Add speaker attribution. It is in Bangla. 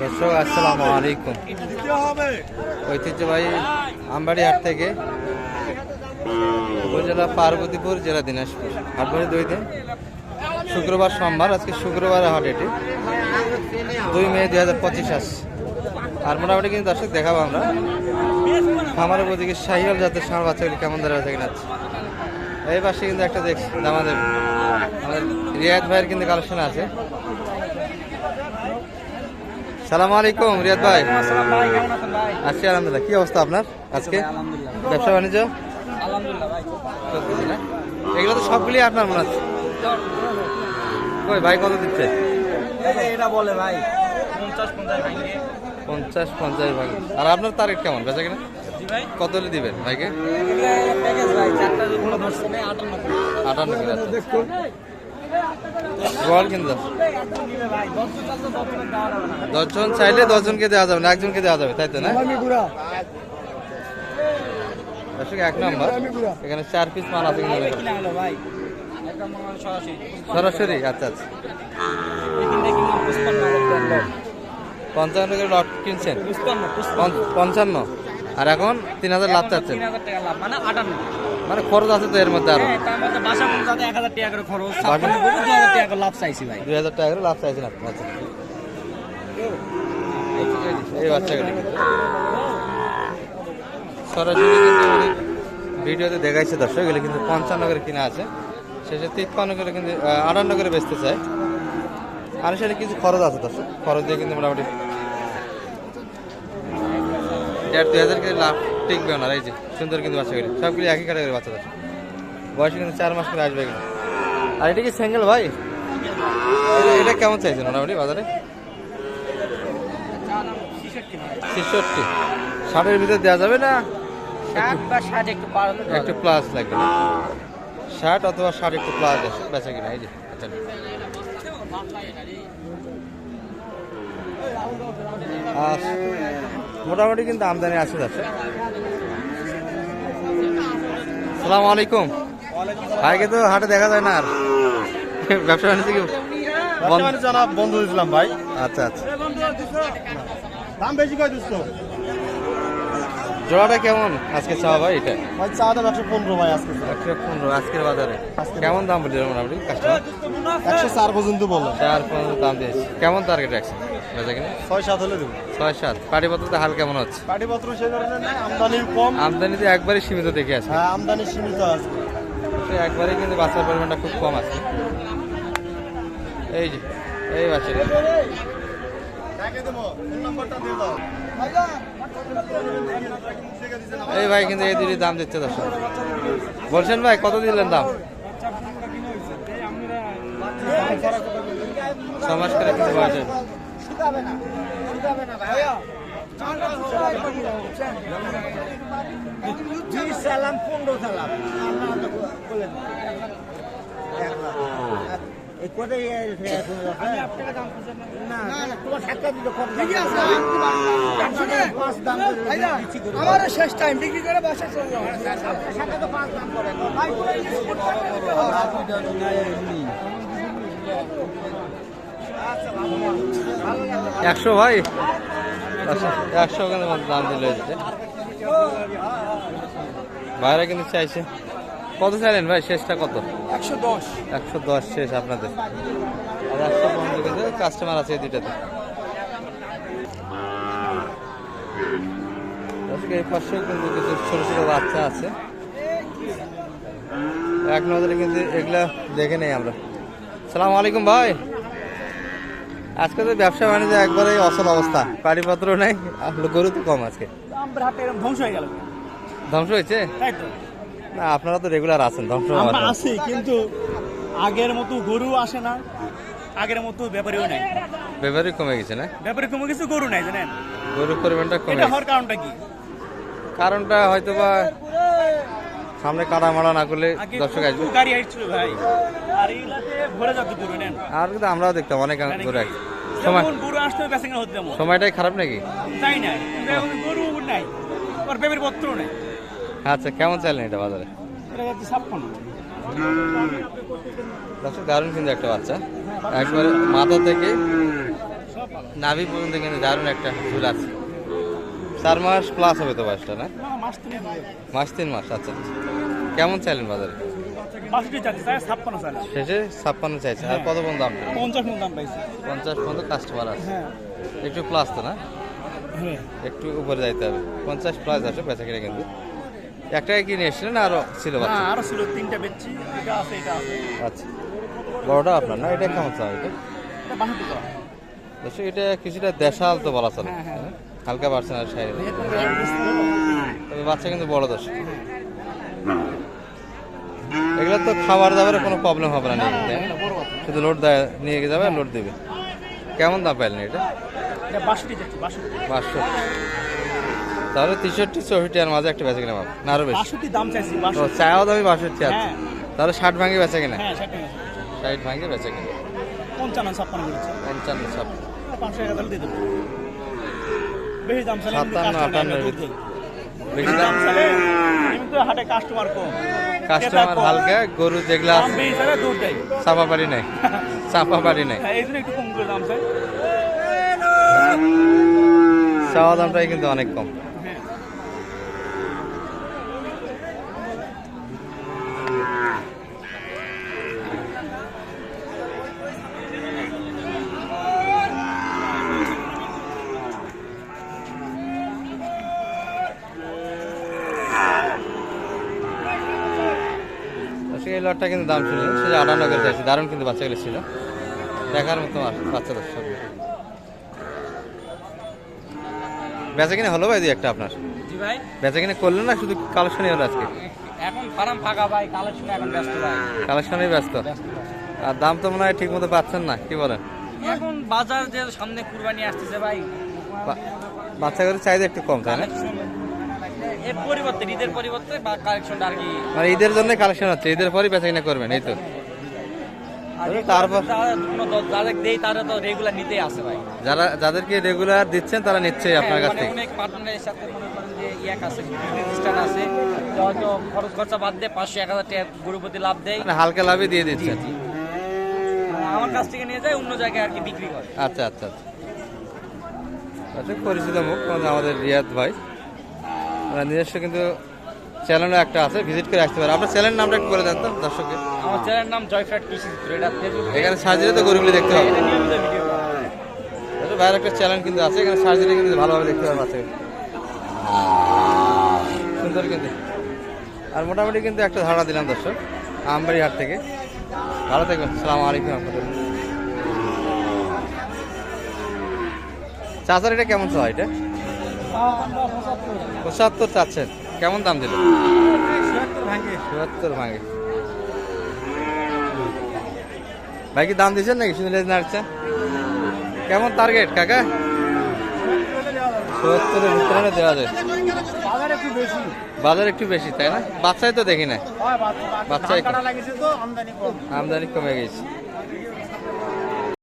Speaker 1: দর্শক আসসালামু আলাইকুম। ঐতিহ্যবাহী আমবাড়ি হাট থেকে উপজেলা পার্বতীপুর, জেলা দিনাজপুর। হাটবাড়ি 2 দিন, শুক্রবার সোমবার। আজকে শুক্রবার হাট, এটি 2 মে 2025 আসছে। আর মোটামুটি কিন্তু দর্শক দেখাবো আমরা খামারের ওদিকে শাহিওয়াল জাতের ষাঁড় বাচ্চাগুলি কেমন ধরে আছে কিনা। এই পাশে কিন্তু একটা দেখছি আমাদের রিয়াদ ভাইয়ের কিন্তু কালেকশন আছে। সালাম আলাইকুম রিয়াদ ভাই। আজকে আলহামদুলিল্লাহ। কি অবস্থা আপনার আজকে ব্যবসা বাণিজ্য? এগুলো তো সবগুলি আপনার মনে হচ্ছে। কই ভাই কত দিচ্ছে?
Speaker 2: বলে ভাই
Speaker 1: 50-50 ভাগ। আর আপনার তারিখ কেমন বেচা কিনা? কত হলে দিবেন ভাইকে? 58 গোয়াল কিন্তু 10 জন চাইলে 10 জনকে দেওয়া যাবে না, একজনকে দেওয়া যাবে, তাই তো না? এক নম্বর এখানে 4 পিস মাল আছে সরাসরি। আচ্ছা আচ্ছা, 55 করে লট কিনছেন? 55। আর এখন 3000 লাভ চাচ্ছেন, মানে খরচ আছে তো এর মধ্যে আরো
Speaker 2: 1000 টাকা করে খরচ, 2000 টাকা করে লাভ চাইছি ভাই।
Speaker 1: 2000 টাকা করে লাভ চাইছেন আপনি? আচ্ছা, এই বাচ্চাগুলি সরাসরি কিন্তু ভিডিওতে দেখাইছে দর্শক। এগুলো কিন্তু 55 করে কিনা আছে, শেষে 53 করে কিন্তু 58 করে বেচতে চায়। আর সেটা কিছু খরচ আছে দর্শক, খরচ দিয়ে কিন্তু মোটামুটি 1500-2000 করে লাভ টিকবে না। এই যে সুন্দর কিন্তু বাচ্চাগুলি সবগুলি একই ক্যাটাগরির বাচ্চা দর্শক, বয়সে কিন্তু 4 মাস করে আসবে এগুলো। আর এটা কি সিঙ্গেল ভাই? এটা কেমন চাইছেন মোটামুটি বাজারে? 66। 60-এর ভিতরে দেওয়া যাবে না?
Speaker 2: 60
Speaker 1: একটু প্লাস লাগবে, 60 অথবা 60 একটু প্লাস আছে বেচা কিনা। এই যে আচ্ছা, মোটামুটি কিন্তু আমদানি আছে যাচ্ছে। সালাম আলাইকুম ভাইকে তো হাটে দেখা যায় না। আর ব্যবসা বাণিজ্য কি
Speaker 3: বন্ধ দিয়েছিলাম ভাই।
Speaker 1: আচ্ছা আচ্ছা,
Speaker 3: দাম বেশি কয় দিচ্ছ?
Speaker 1: জোড়াটা কেমন আজকে চাওয়া ভাই? এটা
Speaker 3: ভাই চা দাম 115 ভাই আজকে।
Speaker 1: 115 আজকের বাজারে কেমন দাম বলছিল মোটামুটি কাস্টমার?
Speaker 3: 104 পর্যন্ত বললো।
Speaker 1: 4 পর্যন্ত দাম দিয়েছে। কেমন টার্গেট রাখছে বেচা কিনা?
Speaker 3: 6-7 হলে দেবো।
Speaker 1: 6-7। পাটিপত্রতে হাল কেমন হচ্ছে?
Speaker 3: পাটিপত্র সেই ধরনের নাই, আমদানি কম।
Speaker 1: আমদানিতে একবারই সীমিত দেখে আছে।
Speaker 3: হ্যাঁ, আমদানি সীমিত আছে।
Speaker 1: একবারে কিন্তু বাচ্চার পরিমাণটা খুব কম আছে। এই যে এই বাচ্চাটা এই ভাই কিন্তু এই দুটি দাম দিচ্ছে দর্শক। বলছেন ভাই কত দিলেন দাম? 6 মাস করে কিন্তু বয়স।
Speaker 2: আমার শেষ টাইম বিক্রি করে বাসা চলল।
Speaker 1: 100 ভাই, 100 কিন্তু দাম দিলে ভাইরা কিন্তু চাইছে। কত চাইলেন ভাই? শেষটা কত?
Speaker 2: 110।
Speaker 1: 110 শেষ আপনাদের। আর 115 কিন্তু কাস্টমার আছে এই দুইটাতে। এই পাশেও কিন্তু কিছু ছোট ছোট বাচ্চা আছে। এক নজরে কিন্তু এগুলা দেখে নেই আমরা। সালাম আলাইকুম ভাই। আজকে তো ব্যবসা বাণিজ্য একবারে অসল অবস্থা, পাটিপত্র নেই, গরু তো কম আজকে।
Speaker 2: ধ্বংস হয়ে গেল।
Speaker 1: ধ্বংস হয়েছে? না, আপনারা তো রেগুলার আছেন। ধ্বংস
Speaker 2: আমরা আছি, কিন্তু আগের মতো গরু আসে না, আগের মতো ব্যাপারীও নাই।
Speaker 1: ব্যাপারই কমে গেছে না?
Speaker 2: ব্যাপারী কমে গেছে, গরু নাই জানেন।
Speaker 1: গরুর পরিমাণটা কমে
Speaker 2: এটা হওয়ার কারণটা কি?
Speaker 1: কারণটা হয়তো বা সামনে কাটা মারা না করলে দর্শক আসবে।
Speaker 2: গাড়ি আসছিল ভাই, আর এইলাতে ভরে যাচ্ছে গরু নেন।
Speaker 1: আর কিন্তু আমরাও দেখতাম অনেক গরু আসে। সময়
Speaker 2: গরু আসতে বেচা হচ্ছে তেমন।
Speaker 1: সময়টাই খারাপ নাকি?
Speaker 2: তাই না, গরু নাই, আর ব্যাপারী পত্র নাই।
Speaker 1: আচ্ছা, কেমন চাইলেন এটা বাজারে?
Speaker 2: এটা হচ্ছে 56।
Speaker 1: দর্শক দারুণ কিন্তু একটা বাচ্চা, একবারে মাথা থেকে নাভি পর্যন্ত কিন্তু দারুণ একটা ঝুল আছে। 4 মাস প্লাস হবে তো বয়সটা না?
Speaker 2: না মাস তিনি
Speaker 1: মাস 3 মাস, আচ্ছা আচ্ছা। কেমন চাইলেন বাজারে?
Speaker 2: 62 চাচ্ছি, 56 চাইলে।
Speaker 1: শেষে 56 চাইছে, আর কত পর্যন্ত দাম?
Speaker 2: 50 মন দাম পাইছি।
Speaker 1: 50 পর্যন্ত কাস্টমার আছে,
Speaker 2: হ্যাঁ
Speaker 1: একটু প্লাস তো না?
Speaker 2: হ্যাঁ
Speaker 1: একটু উপরে যাইতে হবে, 50 প্লাস আসে বেচা কিনে কিন্তু। একটাই কিনে এসেছিলেন না আরো ছিল
Speaker 2: না
Speaker 1: বাচ্চা?
Speaker 2: আরো ছিল 3টা বেচছি, এটা আছে এটা আছে।
Speaker 1: আচ্ছা, বড়টা আপনার না? এটা কেমন চাই? এটা
Speaker 2: এটা 62 টাকা।
Speaker 1: দর্শক এটা কিছুটা দেশাল তো বলা চলে,
Speaker 2: হ্যাঁ, হ্যাঁ।
Speaker 1: হালকা পার্সেন্ট আর সাইড, তবে বাচ্চা কিন্তু বড় দর্শক। এগুলো তো খাবার দাবারের কোনো প্রবলেম হবে না, নিয়ে গেলে, তাই না? শুধু লোড দেয়, নিয়ে যাবে লোড দেবে। কেমন দাম পাইলেন এটা?
Speaker 2: এটা 62 যাচ্ছে, 62
Speaker 1: 500, তাহলে 63 64 এর মাঝে একটা বেচা কিনা পাবো না, আরো বেশি?
Speaker 2: 62 দাম চাইছি,
Speaker 1: ও
Speaker 2: 62।
Speaker 1: চাও দামি 62 আছে,
Speaker 2: হ্যাঁ
Speaker 1: তাহলে 60 ভাঙে বেচা কিনা?
Speaker 2: হ্যাঁ 60
Speaker 1: 60 ভাঙে বেচা কিনা,
Speaker 2: 55 56 করেছে।
Speaker 1: 55 সব
Speaker 2: 500 টাকা দিয়ে দেব। বেশি দাম চাইলে
Speaker 1: 57 58 এর ভিতরে। বেশি দাম,
Speaker 2: কিন্তু হাটে কাস্টমার কম,
Speaker 1: কাস্টমার হালকা, গরু যেগুলা
Speaker 2: দাম বেশি চাইলে দুধ দেয়।
Speaker 1: চাপা পারি নাই, চাপা পারি নাই,
Speaker 2: হ্যাঁ এই জন্য একটু কম করে দাম চাই।
Speaker 1: চাওয়া দামটাই কিন্তু অনেক কম।
Speaker 2: হ্যাঁ
Speaker 1: আচ্ছা, এই লটটা কিন্তু দাম শুনলেন, সে 58 করে চাইছে, দারুণ কিন্তু বাচ্চাগুলো ছিল, দেখার মতো বাচ্চা দর্শক। বেচা কিনে হলো ভাই দুই একটা আপনার?
Speaker 4: জি ভাই,
Speaker 1: বেচা কিনে করলেন না শুধু কালেকশনই হলো আজকে?
Speaker 4: এখন ফার্ম ফাঁকা ভাই, কালেকশন এখন ব্যস্ত ভাই।
Speaker 1: কালেকশনেই ব্যস্ত, আর দাম তো মনে হয় ঠিক মতো পাচ্ছেন না, কি বলেন?
Speaker 4: এখন বাজার যে সামনে কুরবানি আসতেছে ভাই,
Speaker 1: বাচ্চাগুলোর চাহিদা একটু কম, তাই না?
Speaker 4: এর পরিবর্তে ঈদের পরিবর্তে বা কালেকশনটা আর কি।
Speaker 1: মানে ঈদের জন্য কালেকশন হচ্ছে, ঈদের পরই বেচা কিনা করবেন, এই তো?
Speaker 4: আর
Speaker 1: তারপর
Speaker 4: যাদের দেই তারা তো রেগুলার নিতেই আসে ভাই।
Speaker 1: যাদেরকে রেগুলার দিচ্ছেন তারা নিচ্ছেই আপনার কাছ
Speaker 4: মানে
Speaker 1: থেকে।
Speaker 4: অনেক পার্টনারের সাথে মনে করেন যে ইয়াক আছে, প্রতিষ্ঠান আছে, যে হয়তো খরচ খরচা বাদ দিয়ে 500-1000 টাকা গরুর প্রতি লাভ দেয়,
Speaker 1: মানে হালকা লাভে দিয়ে দিচ্ছেন।
Speaker 4: আমার কাছ থেকে নিয়ে যায় অন্য জায়গায় আর কি বিক্রি করে।
Speaker 1: আচ্ছা আচ্ছা আচ্ছা, আচ্ছা পরিচিত মুখ আমাদের রিয়াদ ভাই, ওনার নিজস্ব কিন্তু চ্যানেলও একটা আছে, ভিজিট করে আসতে পারে। আপনার চ্যানেল নামটা একটু বলে দেন তো দর্শককে।
Speaker 4: আমার চ্যানেলের নাম জয়ফ্রাট কৃষি চিত্র, এটা ফেসবুক,
Speaker 1: এখানে সার্জারি তো গরুগুলি দেখতে হবে।
Speaker 4: এটা নিয়মিত ভিডিও করা।
Speaker 1: আচ্ছা, ভাইয়ের একটা চ্যানেল কিন্তু আছে, এখানে সার্জারি কিন্তু ভালোভাবে দেখতে পারবে বাচ্চাকে, সুন্দর কিন্তু। আর মোটামুটি কিন্তু একটা ধারণা দিলাম দর্শক আমবাড়ি হাট থেকে। ভালো থাকবেন, সালাম আলাইকুম আপনাদের। চাচার এটা কেমন চাওয়া? এটা 75 চাচ্ছেন, কেমন দাম দিল? 77 ভাঙে। ভাই কি দাম দিচ্ছেন নাকি শুনে নাড়ছেন? কেমন টার্গেট কাকা? 70-এর ভিতরে দেওয়া যায়, বাজার একটু বেশি তাই না? বাচ্চাই তো দেখি না, বাচ্চাই আমদানি কমে গেছে।